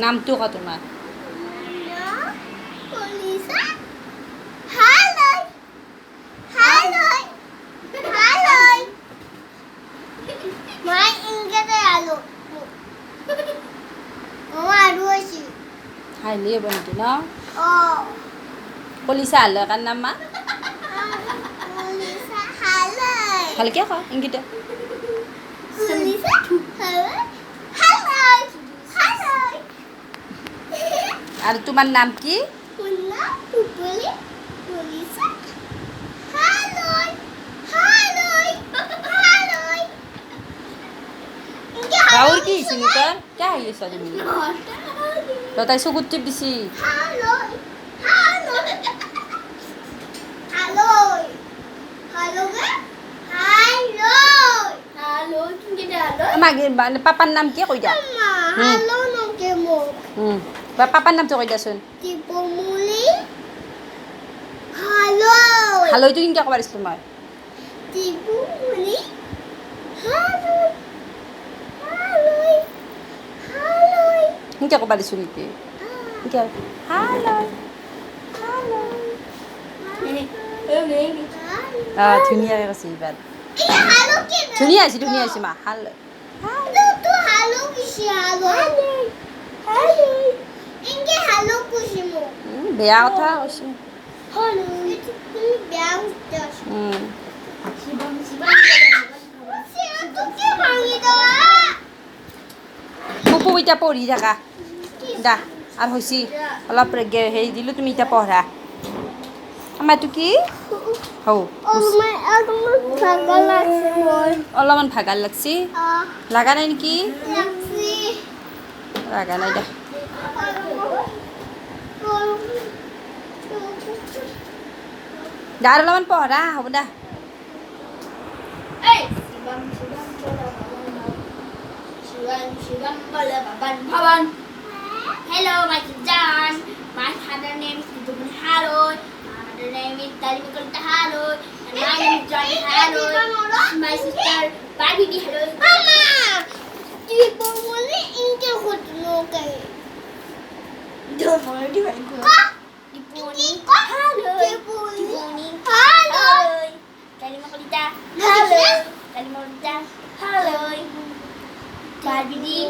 নামটো ক তোমাৰ? Polisa. Hello. Hello. Hello. My English hello. Oh, I do see. Highly হ'ব নেকি ন? Oh. কলিচা হালো কাৰ নাম মা? Polisa. Hello. ভালকে ক ইংগিতে। Polisa. Hello. Hello. Hello. আৰু তোমাৰ নাম কি? Pula, pupuli, polisa. Hello. Hello. Hello. গাঁৱৰ কি হৈছে নি তোৰ? কিয় আহি আছা তুমি? তাই চকুত টিপ দিছি। Hello. Hello. Hello. Hello. Hello. Hello. Kita hello. আমাৰ পাপাৰ নাম কি কৈ দিয়া? Mama, hello nong kemo. পাপাৰ নামটো কৈ দিয়াচোন। Tipomuli. Hello. হালৈটো কেনেকৈ ক'ব পাৰিছিলোঁ মই? Tipomuli. Hello. Hello. Hello. কেনেকৈ ক'ব দিছোঁ নেকি? কেনেকৈ? হালৈ। ধুনীয়াকৈ কৈছে এইবাৰ। ধুনীয়া হৈছে ধুনীয়া হৈছে মা। Haloi. Tu hello kisi hello. Hello. Inge hello kusi mo. বেয়া কথা কৈছে। Hello. তুমি বেয়া হতে আছো। শিবম শিবম। তো কি ভাঙি দেওয়া? পুপু এতিয়া পঢ়ি থাকা। দা আৰু হৈছি অলপ হেৰি দিলোঁ তুমি এতিয়া পঢ়া। আমাৰটো কি? হৌ ভাগৰ লাগছে মোৰ। অলপমান ভাগাৰ লাগছি। লাগা নাই নেকি? লাগছি। লাগা নাই দে। দা আৰু অলপমান পঢ়া হ'ব দা। Hello, my John. My father name is Dubun Haroy. My mother name is Talimakanta Haroy. And my name is John Haroy. My sister Barbie Haroy. Mama! Tipo muli inke khutno kai. Don't worry, do I go? Dipuni Haroy. Dipuni Haroy. Talimakanta Haroy. Talimakanta Haroy. Barbie